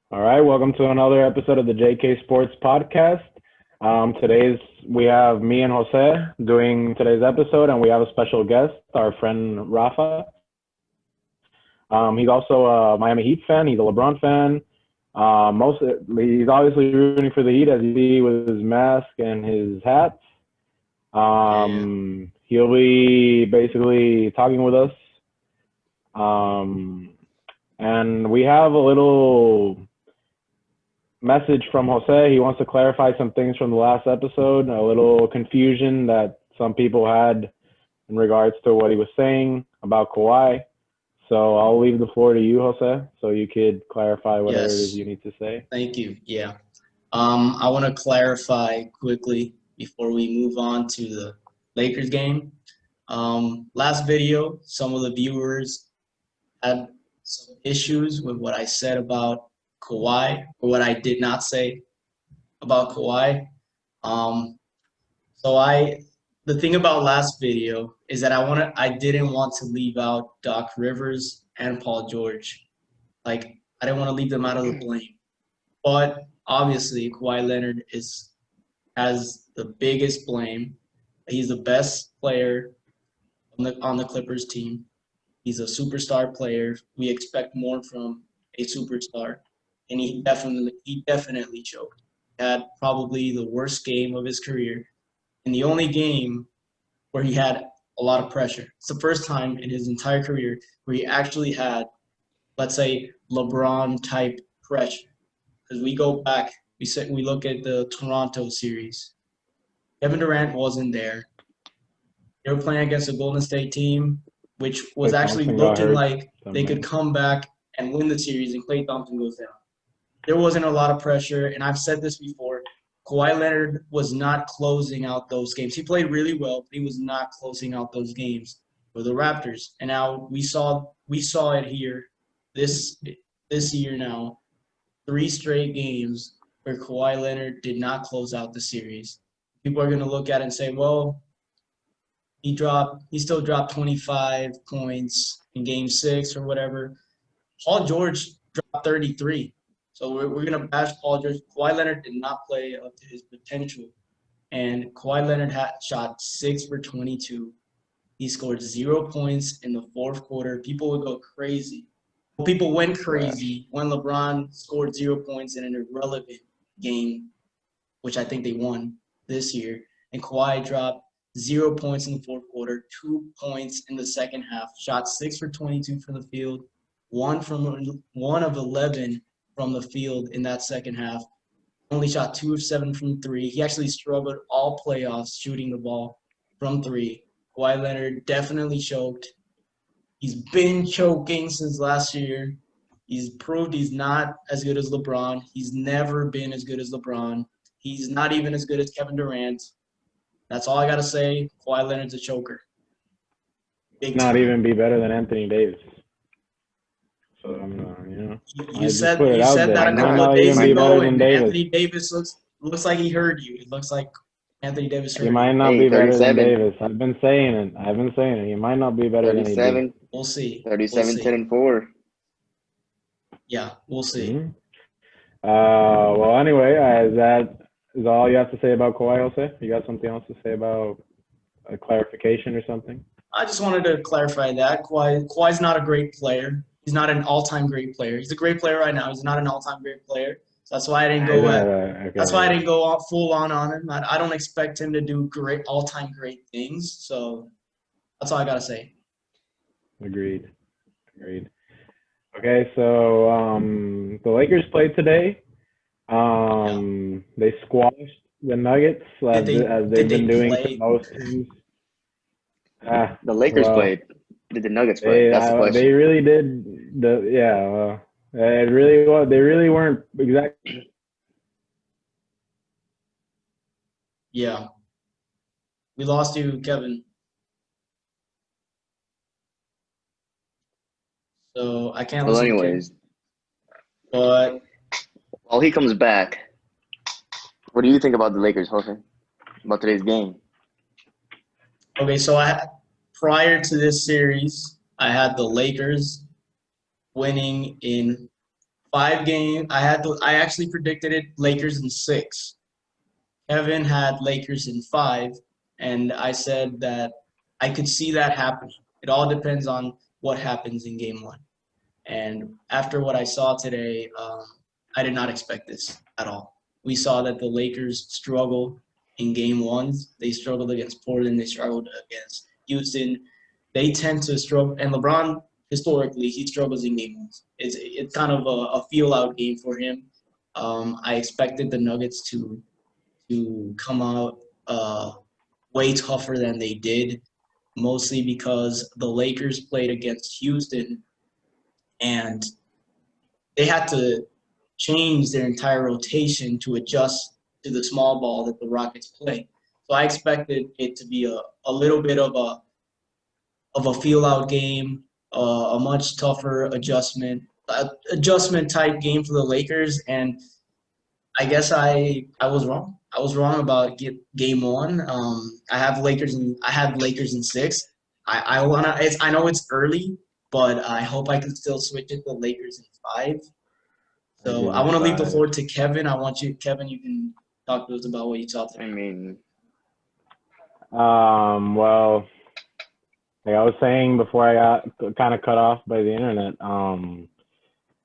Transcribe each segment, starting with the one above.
All right, welcome to another episode of the JK Sports Podcast. We have me and Jose doing today's episode, and we have a special guest, our friend Rafa. He's also a Miami Heat fan. He's a LeBron fan. He's obviously rooting for the Heat, as you see with his mask and his hat. He'll be basically talking with us. And we have a little message from Jose. He wants to clarify some things from the last episode, a little confusion that some people had in regards to what he was saying about Kawhi. So I'll leave the floor to you, Jose, so you could clarify whatever it is you need to say. Thank you. Yeah. I want to clarify quickly before we move on to the Lakers game. Last video, some of the viewers had some issues with what I said about Kawhi, or what I did not say about Kawhi. The thing about last video is that I didn't want to leave out Doc Rivers and Paul George. I didn't want to leave them out of the blame. But obviously, Kawhi Leonard has the biggest blame. He's the best player on the Clippers team. He's a superstar player. We expect more from a superstar, and he definitely choked. He had probably the worst game of his career, and the only game where he had a lot of pressure. It's the first time in his entire career where he actually had, let's say, LeBron-type pressure. Because we go back, we look at the Toronto series. Kevin Durant wasn't there. They were playing against a Golden State team, which was actually looking like they could come back and win the series, and Klay Thompson goes down. There wasn't a lot of pressure, and I've said this before. Kawhi Leonard was not closing out those games. He played really well, but he was not closing out those games for the Raptors. And now we saw it here this year now. 3 straight games where Kawhi Leonard did not close out the series. People are going to look at it and say, well, he still dropped 25 points in game 6 or whatever. Paul George dropped 33. So we're going to bash Paul George. Kawhi Leonard did not play up to his potential. And Kawhi Leonard shot 6 for 22. He scored 0 points in the fourth quarter. People would go crazy. People went crazy when LeBron scored 0 points in an irrelevant game, which I think they won this year. And Kawhi dropped 0 points in the fourth quarter, 2 points in the second half, shot 6 for 22 from the field, one of 11 from the field in that second half. Only shot 2 of 7 from 3. He actually struggled all playoffs shooting the ball from 3. Kawhi Leonard definitely choked. He's been choking since last year. He's proved he's not as good as LeBron. He's never been as good as LeBron. He's not even as good as Kevin Durant. That's all I got to say. Kawhi Leonard's a choker. Not even be better than Anthony Davis. So, You said that a couple of days ago, and Anthony Davis looks like he heard you. It looks like Anthony Davis heard you. He might not be better than Davis. I've been saying it. He might not be better than Davis. We'll see. 37, 10, and 4. Yeah, we'll see. Mm-hmm. Well, anyway, is all you have to say about Kawhi, Jose? You got something else to say about a clarification or something? I just wanted to clarify that. Kawhi's not a great player. He's not an all-time great player. He's a great player right now. He's not an all-time great player. So that's why I didn't go. That's why I didn't go full on him. I don't expect him to do all-time great things. So that's all I gotta say. Agreed. Okay, so the Lakers played today. They squashed the Nuggets as they've been doing for most teams. The Lakers played. Did the Nuggets play? That's the question. They really did. It really was. They really weren't exactly. Yeah, we lost you, Kevin. So I can't. Well, anyways. But while he comes back, what do you think about the Lakers, Jose? About today's game? Okay, so prior to this series, I had the Lakers winning in 5 game. I actually predicted it Lakers in 6. Kevin had Lakers in 5, and I said that I could see that happening. It all depends on what happens in game 1. And after what I saw today, I did not expect this at all. We saw that the Lakers struggle in game 1. They struggled against Portland. They struggled against Houston. They tend to struggle, and LeBron historically he struggles in game 1. It's kind of a feel out game for him. I expected the Nuggets to come out way tougher than they did, mostly because the Lakers played against Houston and they had to change their entire rotation to adjust to the small ball that the Rockets play. So I expected it to be a little bit of a feel out game, a much tougher adjustment type game for the Lakers, and I guess I was wrong. I was wrong about game 1. I had Lakers in 6. I know it's early, but I hope I can still switch it to Lakers in 5. So I want to leave the floor to Kevin. Kevin, you can talk to us about what you saw today. I mean, well, like I was saying before I got kind of cut off by the internet, the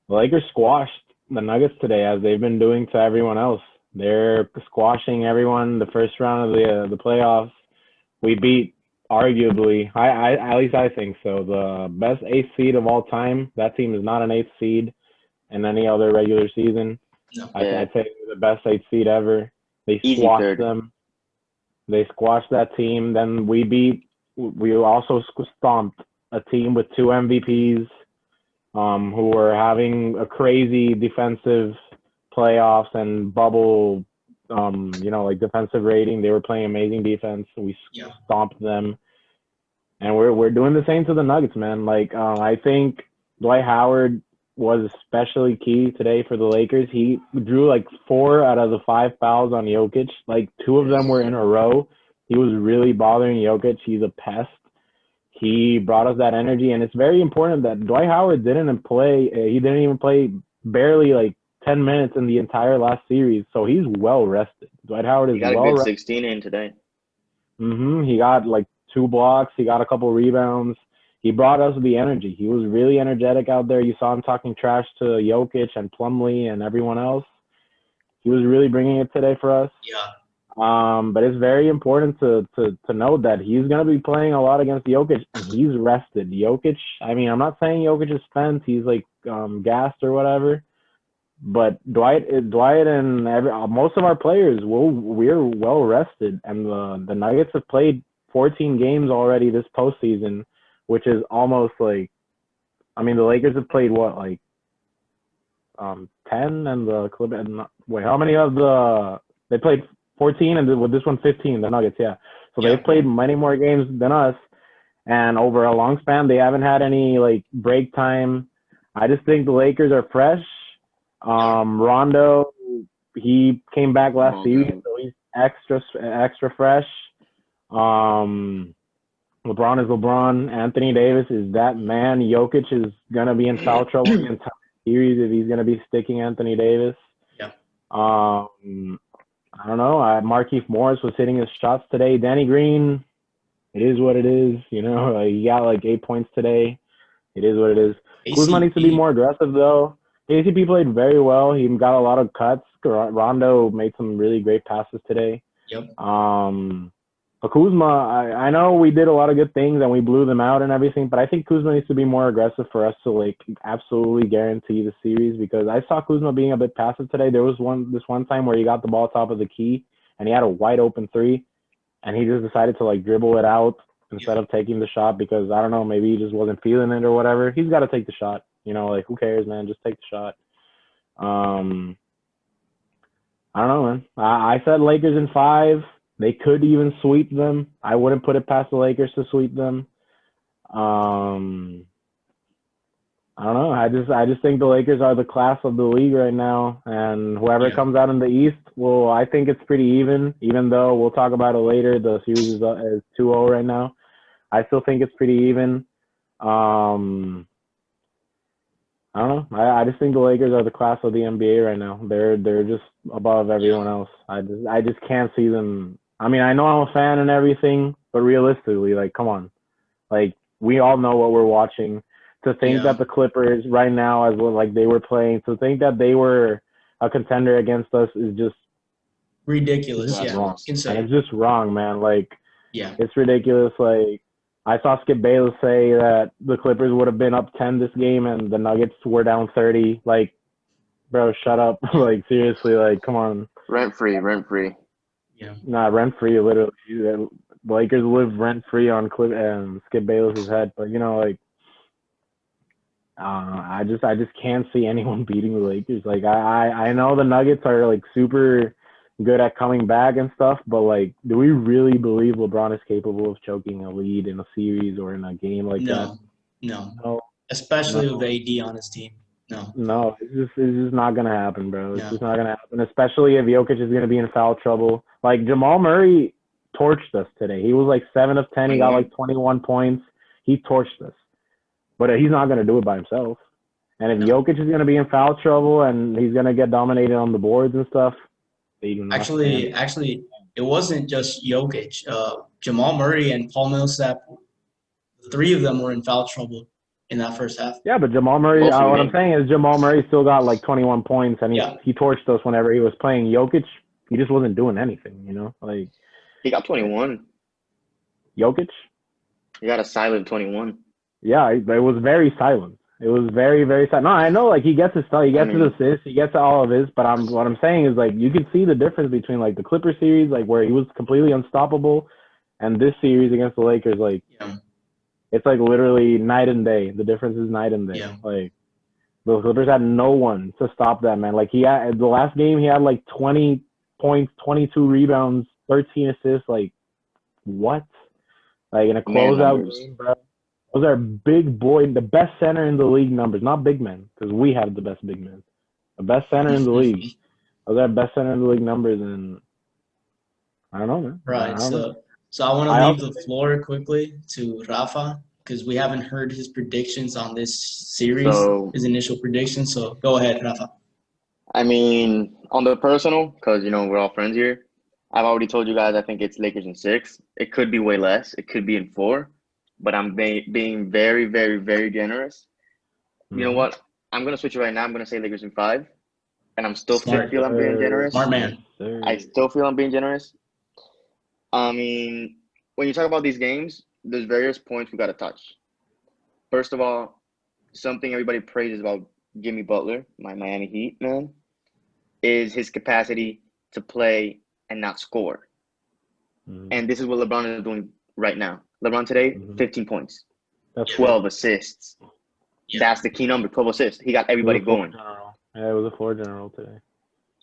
Lakers squashed the Nuggets today, as they've been doing to everyone else. They're squashing everyone. The first round of the playoffs, we beat arguably, I at least I think so, the best 8th seed of all time. That team is not an 8th seed in any other regular season. No. I'd say they're the best 8th seed ever. They Easy squashed third. them. They squashed that team. Then we also stomped a team with 2 MVPs. Who were having a crazy defensive playoffs and bubble, like defensive rating. They were playing amazing defense. We stomped them, and we're doing the same to the Nuggets, man. Like I think Dwight Howard was especially key today for the Lakers. He drew like 4 out of the 5 fouls on Jokic. Like 2 of them were in a row. He was really bothering Jokic. He's a pest. He brought us that energy, and it's very important that Dwight Howard didn't play. He didn't even play barely like 10 minutes in the entire last series, so he's well rested. Dwight Howard is got a well good rested. 16 in today. He got like 2 blocks. He got a couple rebounds. He brought us the energy. He was really energetic out there. You saw him talking trash to Jokic and Plumlee and everyone else. He was really bringing it today for us. Yeah. But it's very important to note that he's going to be playing a lot against Jokic, and he's rested. Jokic, I mean, I'm not saying Jokic is spent. He's like gassed or whatever. But Dwight and most of our players, we're well rested. And the Nuggets have played 14 games already this postseason, which is almost like, I mean, the Lakers have played what, like 10, and the Clippers. Wait, how many of they played 14, and with this one 15, the Nuggets, yeah. So they've played many more games than us, and over a long span, they haven't had any like break time. I just think the Lakers are fresh. Rondo, he came back last season, so he's extra fresh. LeBron is LeBron. Anthony Davis is that man. Jokic is gonna be in foul trouble the entire series if he's gonna be sticking Anthony Davis. Yeah. I don't know. Markieff Morris was hitting his shots today. Danny Green, it is what it is. You know, he got like 8 points today. It is what it is. Kuzma needs to be more aggressive, though. KCP played very well. He got a lot of cuts. Rondo made some really great passes today. Yep. But Kuzma, I know we did a lot of good things and we blew them out and everything, but I think Kuzma needs to be more aggressive for us to like absolutely guarantee the series, because I saw Kuzma being a bit passive today. There was this one time where he got the ball top of the key and he had a wide open 3 and he just decided to like dribble it out instead of taking the shot, because I don't know, maybe he just wasn't feeling it or whatever. He's got to take the shot, you know, like who cares, man? Just take the shot. I don't know, man. I said Lakers in 5. They could even sweep them. I wouldn't put it past the Lakers to sweep them. I don't know. I just think the Lakers are the class of the league right now, and whoever comes out in the East, well, I think it's pretty even though we'll talk about it later. The series is 2-0 right now. I still think it's pretty even. I I don't know. I just think the Lakers are the class of the NBA right now. They're just above everyone else. I just can't see them. I mean, I know I'm a fan and everything, but realistically, like, come on, like we all know what we're watching. To think Yeah. that the Clippers right now, as well, like they were playing, to think that they were a contender against us is just Ridiculous. Yeah. wrong, and Insane. it's just wrong, man. Like Yeah. it's ridiculous. Like I saw Skip Bayless say that the Clippers would have been up 10 this game, and the Nuggets were down 30. Like, bro, shut up. Yeah. Like seriously, like come on. Rent free, rent free. Yeah. Nah, rent free. Literally, the Lakers live rent free on Skip Bayless's head. But like. I just can't see anyone beating the Lakers. Like I know the Nuggets are like super good at coming back and stuff, but like, do we really believe LeBron is capable of choking a lead in a series or in a game like that? No. No, Especially with no, AD on his team. No. no. It's just not gonna happen, bro. It's No. just not gonna happen. Especially if Jokic is gonna be in foul trouble. Like Jamal Murray torched us today. He was like 7 of 10. He got 21. like 21 points. He torched us, but he's not gonna do it by himself. And if No. Jokic is going to be in foul trouble and he's going to get dominated on the boards and stuff, they do not stand. Actually, it wasn't just Jokic. Jamal Murray and Paul Millsap, three of them were in foul trouble in that first half. Yeah, but Jamal Murray, Mostly what I'm him. saying is Jamal Murray still got like 21 points and Yeah. he torched us whenever he was playing. Jokic, he just wasn't doing anything, Like He got 21. Jokic, He got a silent 21. yeah, it was very silent. It was very, very silent. No, I know, like he gets his stuff, he gets his assists, he gets all of his, but what I'm saying is like you can see the difference between like the Clipper series, like where he was completely unstoppable, and this series against the Lakers, like. Yeah. It's like literally night and day. The difference is night and day. Yeah. Like the Clippers had no one to stop that man. Like he had the last game, he had like 20 points, 22 rebounds, 13 assists. Like what? Like in a Man closeout numbers. game, bro. Those are big boy, the best center in the league numbers, not big men, because we have the best big men. The best center in the league. Those are best center in the league numbers, and I don't know, man. I Right. don't know. So I want to I leave also the floor quickly to Rafa because we haven't heard his predictions on this series, So, his initial predictions. So go ahead, Rafa. I mean, on the personal, because, we're all friends here, I've already told you guys I think it's Lakers in 6. It could be way less. It could be in 4. But I'm being very, very, very generous. You know what? I'm going to switch it right now. I'm going to say Lakers in 5. And I'm still Smart. feel I'm being generous. Smart man. I still feel I'm being generous. I mean, when you talk about these games, there's various points we got to touch. First of all, something everybody praises about Jimmy Butler, my Miami Heat man, is his capacity to play and not score. And this is what LeBron is doing right now. LeBron today, 15 points, That's 12 assists. Yeah. That's the key number, 12 assists. He got everybody going. Yeah, it was a floor general today.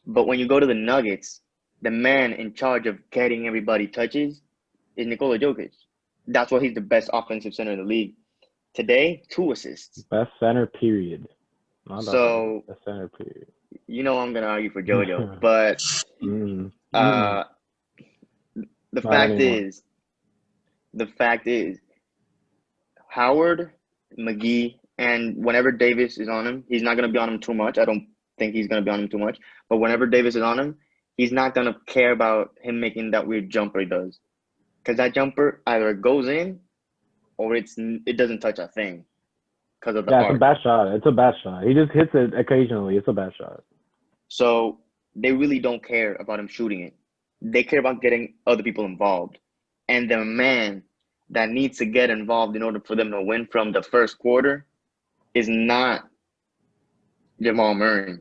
But when you go to the Nuggets, the man in charge of getting everybody touches is Nikola Jokic. That's why he's the best offensive center in the league. Today, 2 assists. Best center, period. So, best center, period. I'm going to argue for JoJo. But the fact is, Howard, McGee, and whenever Davis is on him, he's not going to be on him too much. I don't think he's going to be on him too much. But whenever Davis is on him, he's not going to care about him making that weird jumper he does. Because that jumper either goes in or it doesn't touch a thing because of the arc. It's a bad shot. It's a bad shot. He just hits it occasionally. It's a bad shot. So they really don't care about him shooting it. They care about getting other people involved. And the man that needs to get involved in order for them to win from the first quarter is not Jamal Murray.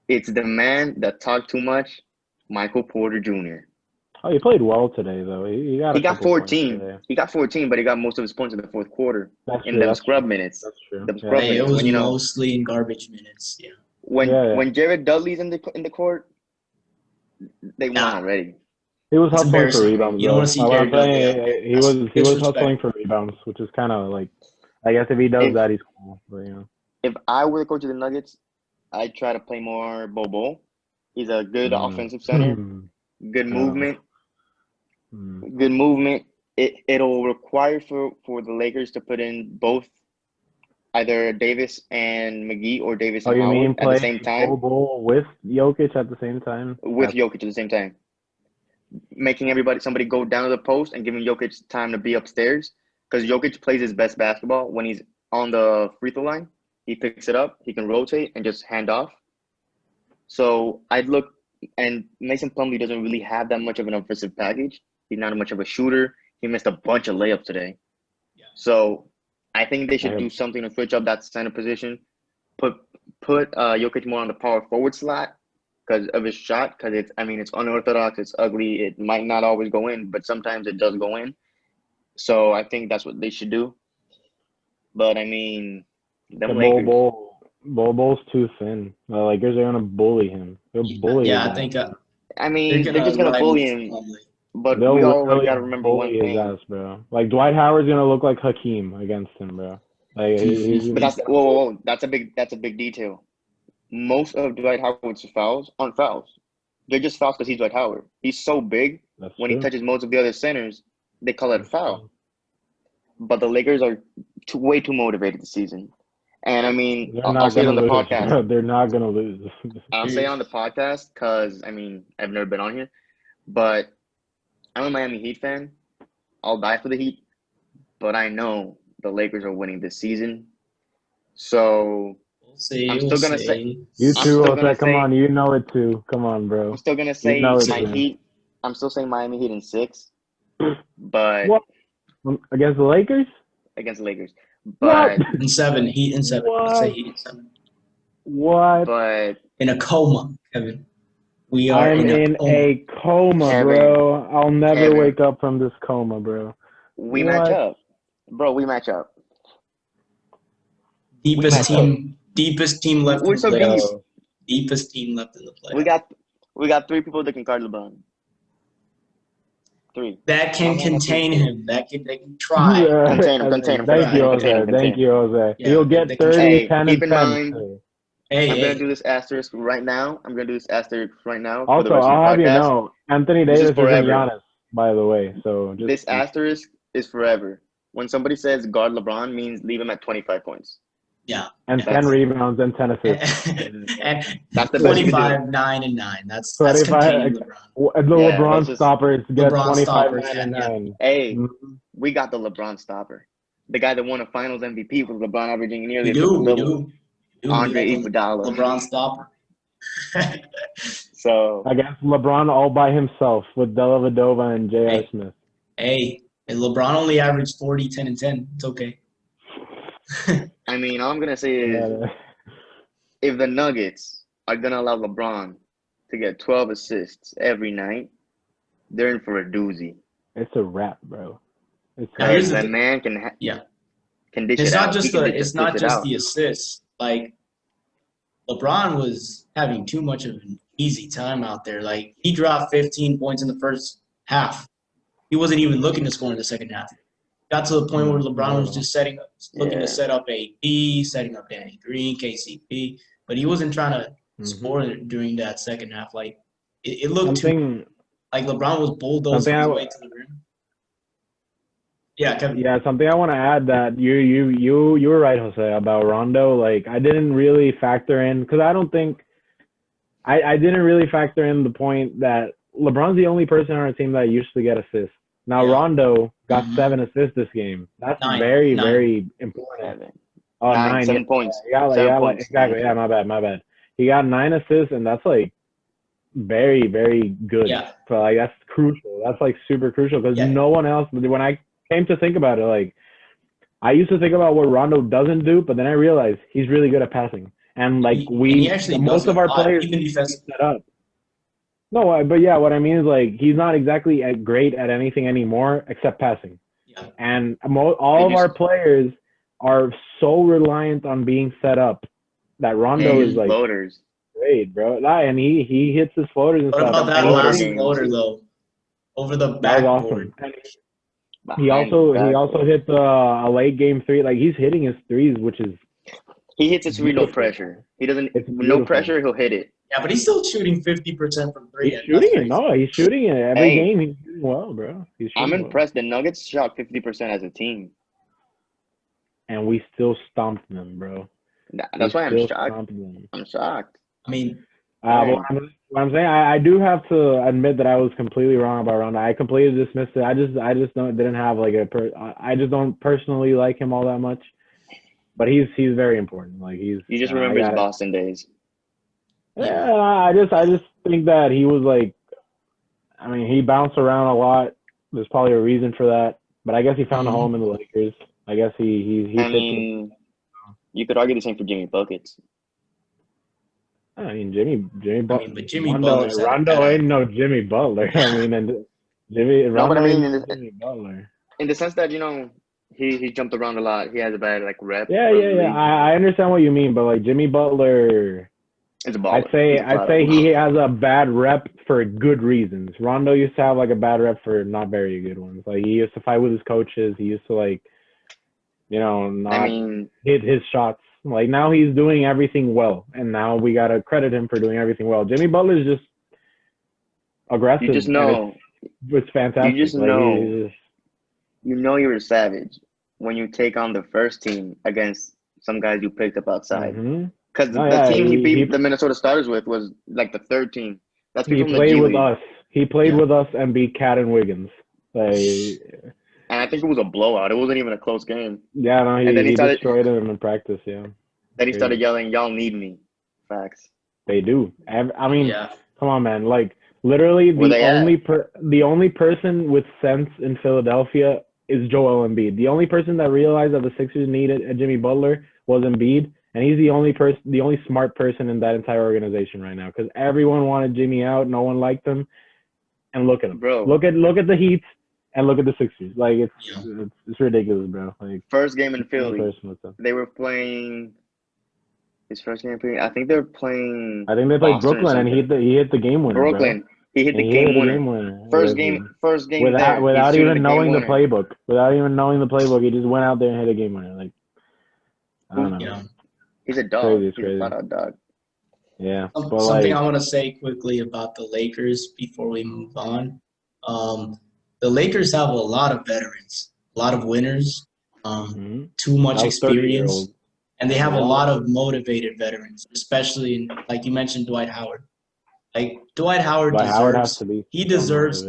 It's the man that talked too much, Michael Porter Jr. Oh, he played well today, though. He got 14. He got 14, but he got most of his points in the fourth quarter. That's in true, them that's scrub true. minutes. That's true. Them scrub It minutes. was mostly in garbage minutes. Yeah. When Jared Dudley's in the court, they won already. He was It's hustling for embarrassing. rebounds. You don't want to see Jared Dudley up there. He was hustling for rebounds, which is kind of like, I guess if he does that, he's cool. But, If I were the coach of the Nuggets, I'd try to play more Bobo. He's a good offensive center. Good movement. Good movement. It'll require for the Lakers to put in both either Davis and McGee or Davis Oh, and you Howard mean at the play same time Bowl with Jokic at the same time? with Jokic at the same time, making somebody go down to the post and giving Jokic time to be upstairs, because Jokic plays his best basketball when he's on the free throw line. He picks it up, he can rotate and just hand off. So I'd look, and Mason Plumlee doesn't really have that much of an offensive package. He's not much of a shooter. He missed a bunch of layups today. Yeah. So I think they should do something to switch up that center position. Put Jokic more on the power forward slot because of his shot. Because it's unorthodox. It's ugly. It might not always go in, but sometimes it does go in. So I think that's what they should do. But I mean, The Lakers. Bowl's too thin. The Lakers are gonna bully him. They'll bully him. I think. I mean, they're just gonna bully him. But They'll we always literally gotta remember one bully his thing. ass, bro. Like Dwight Howard's gonna look like Hakeem against him, bro. Like But that's whoa. That's a big detail. Most of Dwight Howard's fouls aren't fouls. They're just fouls because he's Dwight Howard. He's so big. When he touches most of the other centers, they call it a foul. But the Lakers are way too motivated this season. And I mean, I'll say it on the podcast. Bro. They're not gonna lose. I'll say it on the podcast because I mean I've never been on here, but I'm a Miami Heat fan. I'll die for the Heat, but I know the Lakers are winning this season. So I'm still gonna say you too. Come on, you know it too. Come on, bro. I'm still gonna say Heat. I'm still saying Miami Heat in 6, but what? Against the Lakers? Against the Lakers, but in 7, Heat in 7. Let's say Heat in 7. What? But in a coma, Kevin. We are in a coma, Kevin, bro. I'll never wake up from this coma, bro. We match up, bro. We match up. Deepest team left in the playoffs. Deepest team left in the playoffs. We got 3 people that can guard LeBron. 3 that can contain him. They can try. Contain him. Thank you, Jose. Yeah, he'll get 30, 10, keep and 10. in mind, I'm gonna do this asterisk right now. Also, I'll have you know, Anthony Davis is Giannis, by the way. So this asterisk is forever. When somebody says guard LeBron, means leave him at 25 points. Yeah. And 10 rebounds and 10 assists. and that's the 25, 9, and 9. That's containing LeBron. The LeBron stopper is get 25, 9, and 9. Hey, we got the LeBron stopper. The guy that won a Finals MVP with LeBron averaging nearly we do. Andre Iguodala. LeBron stopper. So against LeBron all by himself with Della Vadova and J.R. Smith. Hey, and LeBron only averaged 40, 10, and 10. It's okay. I mean, all I'm gonna say is, if the Nuggets are gonna allow LeBron to get 12 assists every night, they're in for a doozy. It's a wrap, bro. The man can dish it out. It's not just the assists. Like LeBron was having too much of an easy time out there. Like he dropped 15 points in the first half. He wasn't even looking to score in the second half. Got to the point where LeBron was just looking to set up AD, setting up Danny Green, KCP, but he wasn't trying to score during that second half. Like it looked like LeBron was bulldozing his way to the rim. Yeah, Kevin. Yeah, something I want to add that you were right, Jose, about Rondo. Like I didn't really factor in because I don't think I didn't really factor in the point that LeBron's the only person on our team that used to get assists. Now Rondo got 7 assists this game. That's very important. 7 points. Exactly. Yeah, my bad. He got 9 assists, and that's like very, very good. Yeah. So like that's crucial. That's like super crucial because no one else. When I came to think about it, like I used to think about what Rondo doesn't do, but then I realized he's really good at passing, and like most of our players even defensive set up. No, but yeah, what I mean is like he's not exactly great at anything anymore except passing. Yeah. And all of our players are so reliant on being set up that Rondo is like floaters. Great, bro. And he hits his floaters and stuff. What about that last floater though? Over the backboard. That was awesome. He also hit a late game 3. Like he's hitting his threes, which is he hits it with no pressure. He doesn't no pressure. He'll hit it. Yeah, but he's still shooting 50% from 3. He's shooting it. No, he's shooting it every game. He's shooting well, bro. I'm impressed. The Nuggets shot 50% as a team. and we still stomped them, bro. That's why I'm still shocked. stomped them. I'm shocked. I mean, Well, what I'm saying, I do have to admit that I was completely wrong about Rondo. I completely dismissed it. I just didn't have like I just don't personally like him all that much. But he's very important. Like You just remember his Boston days. Yeah, I just think that he was like, I mean, he bounced around a lot. There's probably a reason for that. But I guess he found a home in the Lakers. I guess he I mean, you could argue the same for Jimmy Buckets. I mean, Jimmy Butler. But Jimmy Butler's Rondo ain't no Jimmy Butler. I mean, and Rondo but I mean, ain't Jimmy Butler. In the sense that, you know, he jumped around a lot. He has a bad like rep. Yeah. I understand what you mean, but like Jimmy Butler, it's a baller. I'd say he has a bad rep for good reasons. Rondo used to have like a bad rep for not very good ones. Like he used to fight with his coaches. He used to like, you know, not hit his shots. Like now he's doing everything well, and now we gotta credit him for doing everything well. Jimmy Butler's just aggressive. You just know it's fantastic. You just know. You know you're a savage when you take on the first team against some guys you picked up outside. Because the team he beat the Minnesota Starters with was like the third team. That's he played with us. He played with us and beat Cat and Wiggins. And I think it was a blowout. It wasn't even a close game. Yeah, no, he destroyed him in practice. Yeah. Then he started yelling, "Y'all need me." Facts. They do. I mean, come on, man. Like literally, the only person with sense in Philadelphia is Joel Embiid. The only person that realized that the Sixers needed a Jimmy Butler was Embiid, and he's the only smart person in that entire organization right now. Because everyone wanted Jimmy out, no one liked him, and look at him, bro. Look at the Heat and look at the Sixers. Like it's ridiculous, bro. Like first game in Philly, they were playing. His first game, I think they played Brooklyn, and he hit the game winner. Brooklyn. Bro. He hit the game winner. First game without even knowing the playbook. Without even knowing the playbook, he just went out there and hit a game winner. Like I don't know. He's a dog. He's a flat out dog. Yeah. Something I want to say quickly about the Lakers before we move on. The Lakers have a lot of veterans, a lot of winners, too much experience, and they have a lot of motivated veterans, especially like you mentioned, Dwight Howard. Like Dwight Howard deserves.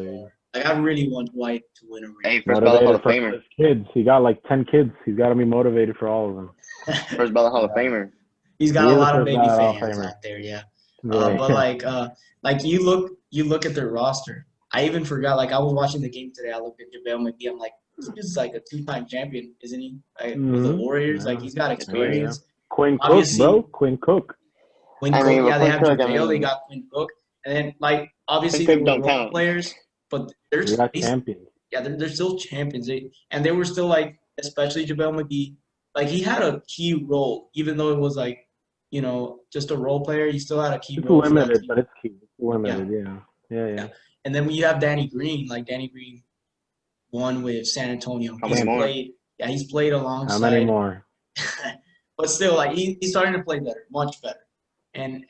Like I really want Dwight to win a ring. Hey, first ballot Hall of Famer. His kids, he got like 10 kids. He's got to be motivated for all of them. First ballot Hall of Famer. He's got a lot of baby fans out there, yeah. But like you look at their roster. I even forgot. Like I was watching the game today. I looked at JaVale McGee. I'm like, this is like a 2-time champion, isn't he? Like, with the Warriors, like he's got experience. Quinn Cook, bro. Quinn Cook. They have JaVale. They got Quinn Cook. And then, like, obviously they were role players, but they're champions. Yeah, they're still champions. They were still, like, especially JaVale McGee. Like, he had a key role, even though it was, like, you know, just a role player. He still had a key role. It's limited, but it's key. It's limited, yeah. And then when you have Danny Green, like, Danny Green won with San Antonio. He's played alongside. How many more? But still, like, he's starting to play better, much better. And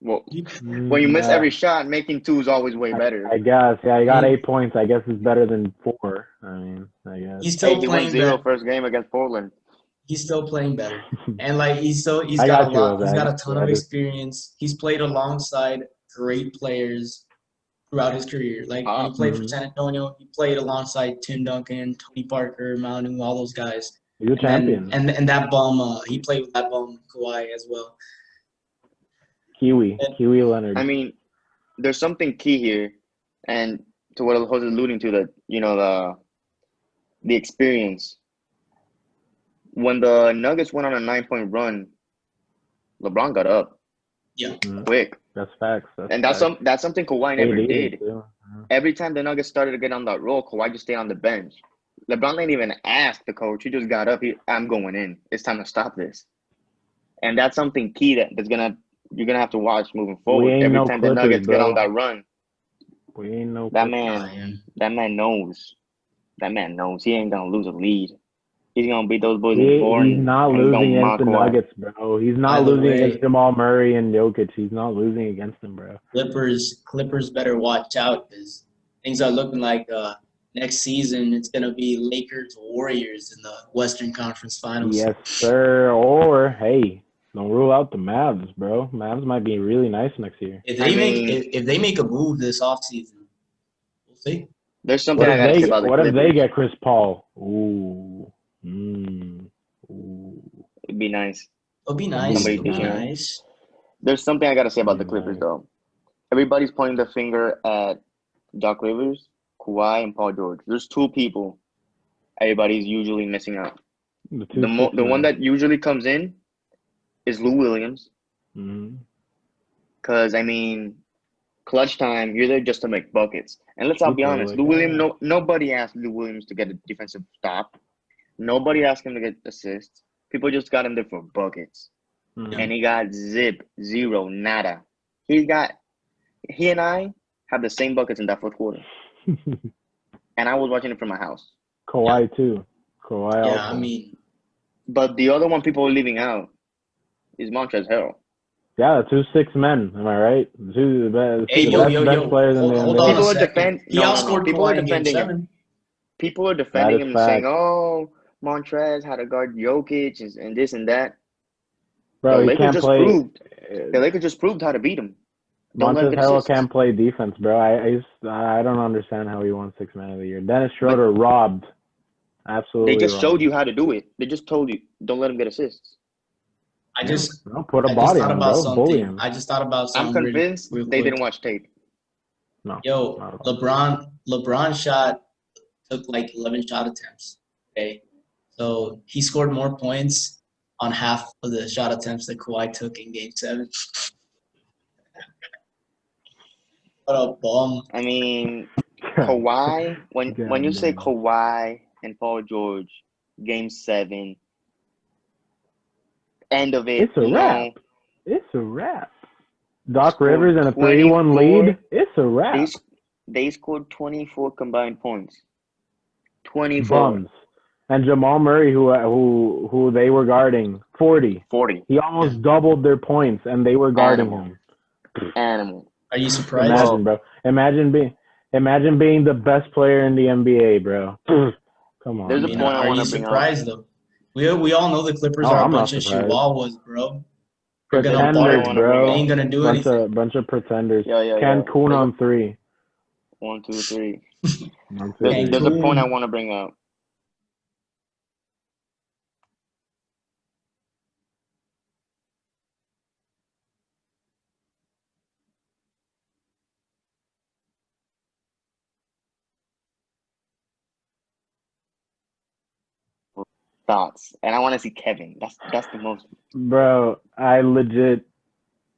when you miss every shot, making two is always way better. I guess, yeah. He got 8 points. I guess it's better than 4. I mean, I guess he's still playing 0 first game against Portland. He's still playing better, and like he's got a ton of experience. He's played alongside great players throughout his career. Like when he played for San Antonio, he played alongside Tim Duncan, Tony Parker, Manu, all those guys. He's a champion. And that bum, he played with that bum Kawhi as well. Kiwi Leonard. I mean, there's something key here, and to what Jose is alluding to, that you know the experience. When the Nuggets went on a 9-point run, LeBron got up. Yeah, quick. That's facts. That's something Kawhi never did. Every time the Nuggets started to get on that roll, Kawhi just stayed on the bench. LeBron didn't even ask the coach. He just got up. I'm going in. It's time to stop this. And that's something key you're gonna have to watch moving forward. Every time the Nuggets get on that run, that man knows. That man knows he ain't gonna lose a lead. He's gonna beat those boys in 4. He's not losing against the Nuggets, bro. He's not losing against Jamal Murray and Jokic. He's not losing against them, bro. Clippers better watch out because things are looking like next season it's gonna be Lakers Warriors in the Western Conference Finals. Yes, sir. Or hey, don't rule out the Mavs, bro. Mavs might be really nice next year. If they make a move this offseason, we'll see. There's something I gotta say about the What Clippers. if they get Chris Paul? Ooh. Ooh. It'd be nice. It'll be nice. Somebody It'll be decent. nice. There's something I gotta say about the Nice. Clippers, though. Everybody's pointing the finger at Doc Rivers, Kawhi, and Paul George. There's two people everybody's usually missing out. The one that usually comes in is Lou Williams. Mm-hmm. Because, I mean, clutch time, you're there just to make buckets. And let's all be honest, Like, Lou Williams, nobody asked Lou Williams to get a defensive stop. Nobody asked him to get assists. People just got him there for buckets. Mm-hmm. And he got zero, nada. He and I have the same buckets in that fourth quarter. And I was watching it from my house. Kawhi too. Kawhi. Yeah, also. I mean, But the other one people are leaving out is Montrezl Harrell. Yeah, the 2 6 men. Am I right? The best players in the hold NBA. on People a are second. He outscored People are Kawhi in Game defending him. 7. People are defending him and fact. saying, "Oh, Montrez had to guard Jokic and this and that." Bro, the he can't play. The Lakers just proved how to beat him. Montrezl Harrell can't play defense, bro. I don't understand how he won 6 Man of the Year. Dennis Schroeder robbed. Absolutely. They just robbed. showed you how to do it. They just told you, don't let him get assists. I just put a body on him, bro. Bully him. I just thought about something. I'm convinced real they quick. didn't watch tape. No. Yo, LeBron took like 11 shot attempts. Okay, so he scored more points on half of the shot attempts that Kawhi took in Game 7. What a bum! I mean, Kawhi. When you say Kawhi and Paul George, Game 7, end of it. It's a wrap. It's a wrap. Doc Rivers and a 3-1 lead. It's a wrap. They scored 24 combined points. 24. Bums. And Jamal Murray, who they were guarding, 40. He almost doubled their points, and they were guarding him. Animal. Are you surprised? Imagine, bro. Imagine being the best player in the NBA, bro. Come on. There's a point I want to bring up. Are you surprised, though? We all know the Clippers are a bunch of chihuahuas, bro. Pretenders, bro. They ain't gonna do anything. Bunch of pretenders. Yeah. Cancun on 3. 1, 2, 3. 1, 2, 3. There's a point I want to bring up. Thoughts, and I want to see Kevin. That's the most. Bro, I legit,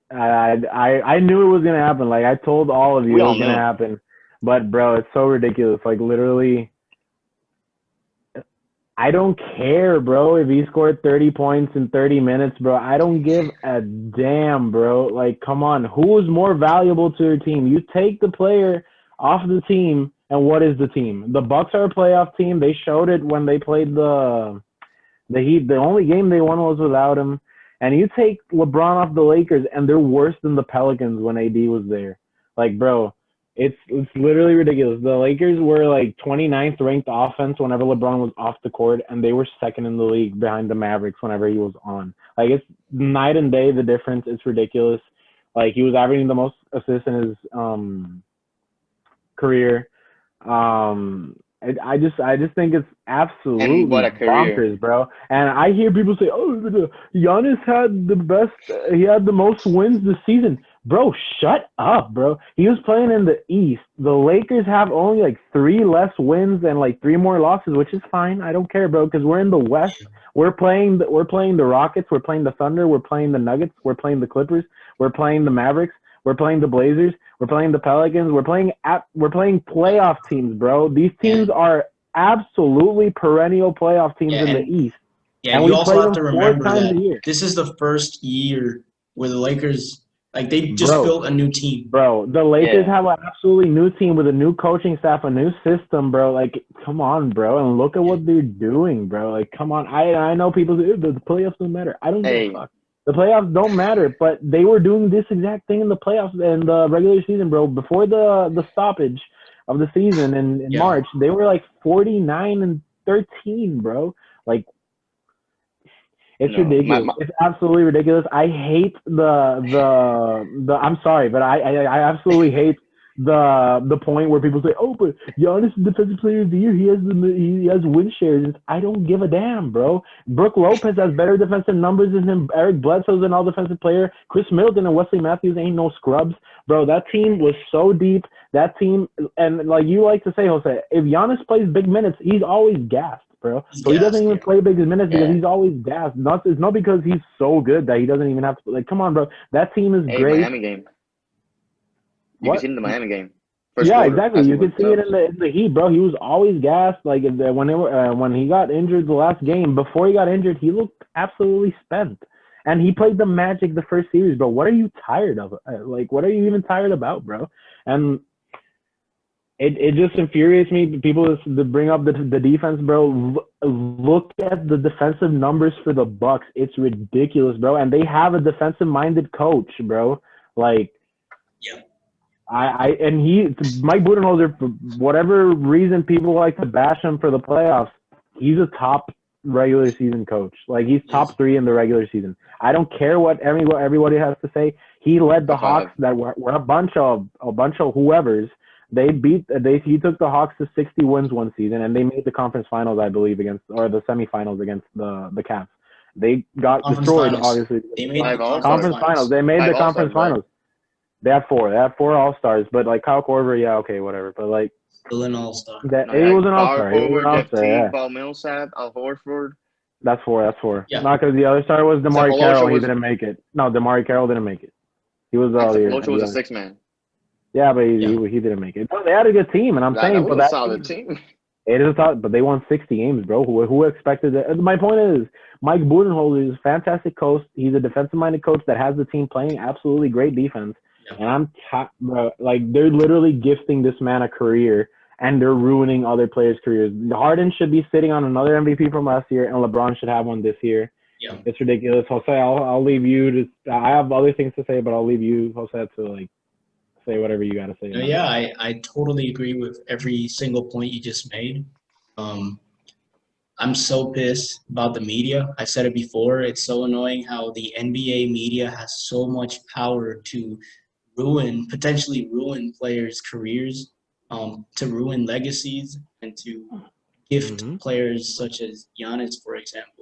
I knew it was gonna happen. Like I told all of you, it was gonna happen. But bro, it's so ridiculous. Like literally, I don't care, bro. If he scored 30 points in 30 minutes, bro, I don't give a damn, bro. Like, come on, who is more valuable to your team? You take the player off the team, and what is the team? The Bucks are a playoff team. They showed it when they played the Heat. The only game they won was without him. And you take LeBron off the Lakers, and they're worse than the Pelicans when AD was there. Like, bro, it's literally ridiculous. The Lakers were like 29th ranked offense whenever LeBron was off the court, and they were second in the league behind the Mavericks whenever he was on. Like, it's night and day, the difference. It's ridiculous. Like, he was averaging the most assists in his career. I just think it's absolutely bonkers, bro. And I hear people say, "Oh, Giannis had the best. He had the most wins this season." Bro, shut up, bro. He was playing in the East. The Lakers have only like 3 less wins and like 3 more losses, which is fine. I don't care, bro, because we're in the West. We're playing the Rockets. We're playing the Thunder. We're playing the Nuggets. We're playing the Clippers. We're playing the Mavericks. We're playing the Blazers. We're playing the Pelicans. We're playing playoff teams, bro. These teams are absolutely perennial playoff teams in the East. Yeah, and you also have to remember that this is the first year where the Lakers, like, they just built a new team. Bro, the Lakers have an absolutely new team with a new coaching staff, a new system, bro. Like, come on, bro, and look at what they're doing, bro. Like, come on. I know people say the playoffs don't matter. I don't give a fuck. The playoffs don't matter, but they were doing this exact thing in the playoffs and the regular season, bro. Before the stoppage, of the season in March, they were like 49-13, bro. Like, it's ridiculous. It's absolutely ridiculous. I hate the. I'm sorry, but I absolutely hate the point where people say, "Oh, but Giannis is defensive player of the year. He has win shares." I don't give a damn, bro. Brooke Lopez has better defensive numbers than him. Eric Bledsoe's an all-defensive player. Chris Middleton and Wesley Matthews ain't no scrubs, bro. That team was so deep. That team, and like you like to say, Jose, if Giannis plays big minutes, he's always gassed, bro. So he doesn't even play big minutes because he's always gassed. It's not because he's so good that he doesn't even have to. Like, come on, bro. That team is great. Miami game. You can see it in the Miami game. Exactly. You can see it in the Heat, bro. He was always gassed. Like when he got injured the last game, before he got injured, he looked absolutely spent. And he played the Magic the first series, bro. What are you tired of? Like, what are you even tired about, bro? And it just infuriates me. People to bring up the defense, bro. Look at the defensive numbers for the Bucks. It's ridiculous, bro. And they have a defensive-minded coach, bro. Like, yeah. Mike Budenholzer, for whatever reason people like to bash him for the playoffs, he's a top regular season coach. Like, he's top 3 in the regular season. I don't care what everybody has to say. He led the Hawks that were a bunch of whoever's. He took the Hawks to 60 wins one season, and they made the conference finals, I believe, or the semifinals against the Cavs. They got destroyed, obviously. They made the conference finals. They made the conference finals. They had 4. They had 4 All-Stars, but like Kyle Korver, yeah, okay, whatever. But like, still an All-Star. It was an All-Star. It was an All-Star. Yeah. Paul Millsap, Al Horford. That's 4. Yeah. Not because the other star was DeMarre Carroll. He didn't make it. No, DeMarre Carroll didn't make it. He was all year. Locha was a 6-man. Yeah, but he didn't make it. No, they had a good team, and I'm saying for that solid team. It is a solid, but they won 60 games, bro. Who expected that? My point is, Mike Budenholzer is a fantastic coach. He's a defensive-minded coach that has the team playing absolutely great defense. Yeah. And bro, like, they're literally gifting this man a career, and they're ruining other players' careers. Harden should be sitting on another MVP from last year, and LeBron should have one this year. Yeah, it's ridiculous. Jose, I'll leave you to. I have other things to say, but I'll leave you, Jose, to like say whatever you got to say. Yeah, I totally agree with every single point you just made. I'm so pissed about the media. I said it before. It's so annoying how the NBA media has so much power to potentially ruin players' careers, to ruin legacies, and to gift players such as Giannis, for example,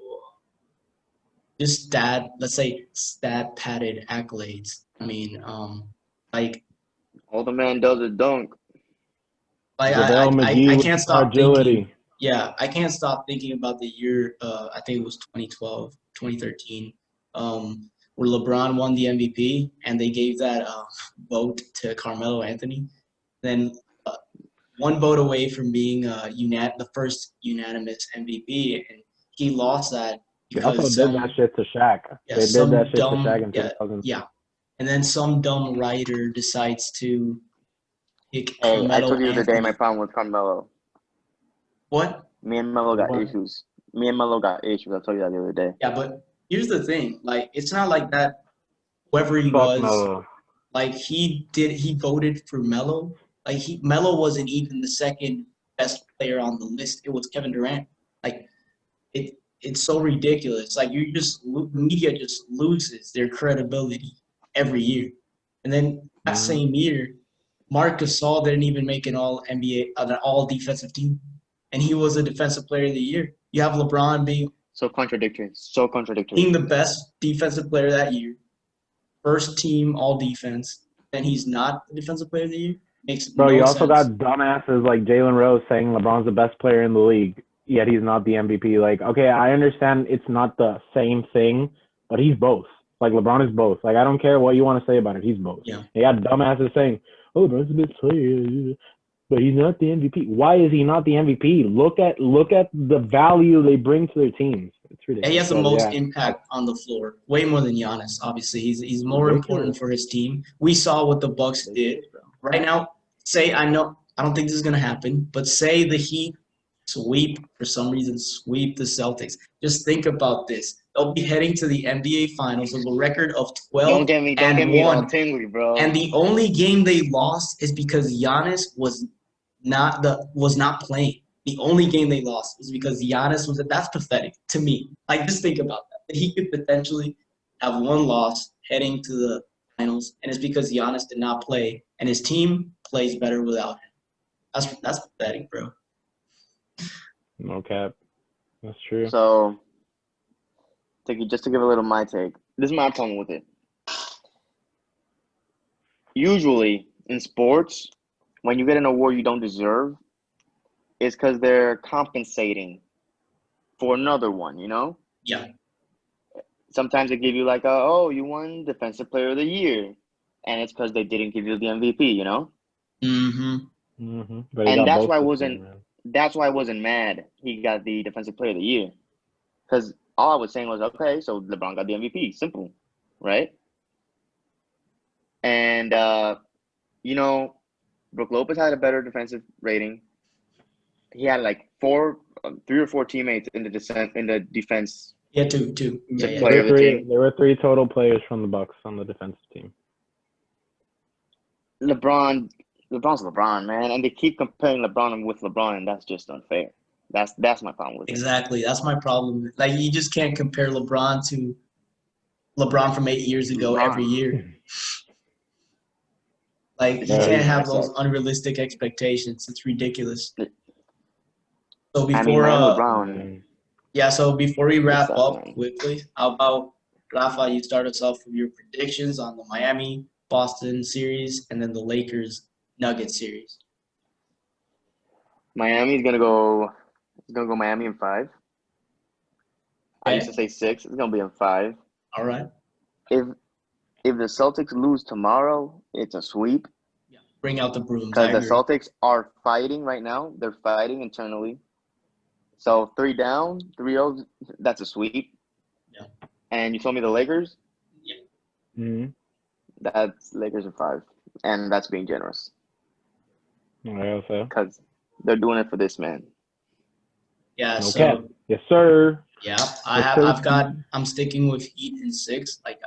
just stat-padded accolades. I mean, like, all the man does is dunk. Like, I can't stop thinking. Yeah, I can't stop thinking about the year. I think it was 2012, 2013. Where LeBron won the MVP, and they gave that vote to Carmelo Anthony. Then one vote away from being the first unanimous MVP, and he lost that because they also did that shit to Shaq. Yeah, they did that shit to Shaq in 2000. Yeah, and then some dumb writer decides to pick Carmelo I told you the Anthony. other day my problem with Carmelo. What? Me and Melo got issues. I told you that the other day. Yeah, but here's the thing. Like, it's not like that. Whoever he was, like, he voted for Melo. Like, Melo wasn't even the second best player on the list. It was Kevin Durant. Like, it's so ridiculous. Like, media just loses their credibility every year. And then that same year, Marc Gasol didn't even make an all defensive team, and he was a defensive player of the year. You have LeBron being so contradictory. Being the best defensive player that year, first team all defense, then he's not the defensive player of the year. Makes Bro, no you also sense. got dumbasses like Jalen Rose saying LeBron's the best player in the league, yet he's not the MVP. Like, okay, I understand it's not the same thing, but he's both. Like, LeBron is both. Like, I don't care what you want to say about it. He's both. Yeah. You got dumbasses saying, oh, LeBron's the best player, but he's not the MVP. Why is he not the MVP? Look at the value they bring to their teams. It's ridiculous. And he has the most impact on the floor, way more than Giannis. Obviously, he's more important for his team. We saw what the Bucks did. Right now, I don't think this is gonna happen, but say the Heat sweep the Celtics. Just think about this. They'll be heading to the NBA Finals with a record of 12 don't get me 1. all tingly, bro. And the only game they lost is because Giannis was was not playing. The only game they lost was because Giannis was. That's pathetic to me. Like, just think about that. That he could potentially have one loss heading to the finals, and it's because Giannis did not play, and his team plays better without him. That's pathetic, bro. No cap. That's true. So, just to give a little my take, this is my problem with it. Usually in sports, when you get an award you don't deserve, it's because they're compensating for another one, you know? Yeah. Sometimes they give you like, oh, you won Defensive Player of the Year, and it's because they didn't give you the MVP, you know? But he And got that's both why I this wasn't. year, man. That's why I wasn't mad. He got the Defensive Player of the Year, because all I was saying was, okay, so LeBron got the MVP, simple, right? And you know, Brook Lopez had a better defensive rating. He had like 3 or 4 teammates in the defense. Yeah, two. Yeah, yeah. Player of the team. There were 3 total players from the Bucks on the defensive team. LeBron's LeBron, man, and they keep comparing LeBron with LeBron, and that's just unfair. That's my problem with it. Exactly. That's my problem. Like, you just can't compare LeBron to LeBron from 8 years ago every year. Like, you can't have those unrealistic expectations. It's ridiculous. So before LeBron. Yeah, so before we wrap up quickly, how about Rafa, you start us off with your predictions on the Miami-Boston series and then the Lakers-Nuggets series. Miami's gonna go Miami in 5. Okay. I used to say 6. It's gonna be in 5. All right. If the Celtics lose tomorrow, it's a sweep. Yeah. Bring out the brooms. Because the Celtics are fighting right now. They're fighting internally. So 3 down, 3-0, that's a sweep. Yeah. And you told me the Lakers? Yeah. Mm-hmm. That's Lakers in 5. And that's being generous. Because they're doing it for this man. Yeah, cap. Yes, sir. Yeah, I'm sticking with Heat in 6. Like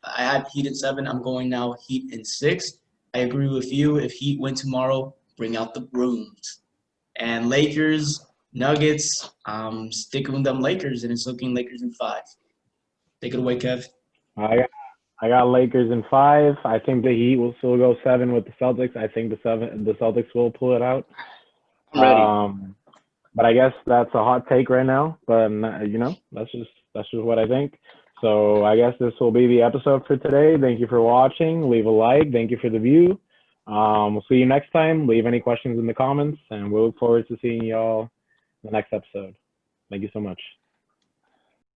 I had Heat in 7. I'm going now Heat in 6. I agree with you. If Heat win tomorrow, bring out the brooms. And Lakers, Nuggets, sticking with them Lakers, and it's looking Lakers in 5. Take it away, Kev. I got Lakers in 5. I think the Heat will still go 7 with the Celtics. I think the Celtics will pull it out. I'm ready. But I guess that's a hot take right now. But you know, that's just what I think. So I guess this will be the episode for today. Thank you for watching. Leave a like. Thank you for the view. We'll see you next time. Leave any questions in the comments, and we'll look forward to seeing y'all in the next episode. Thank you so much.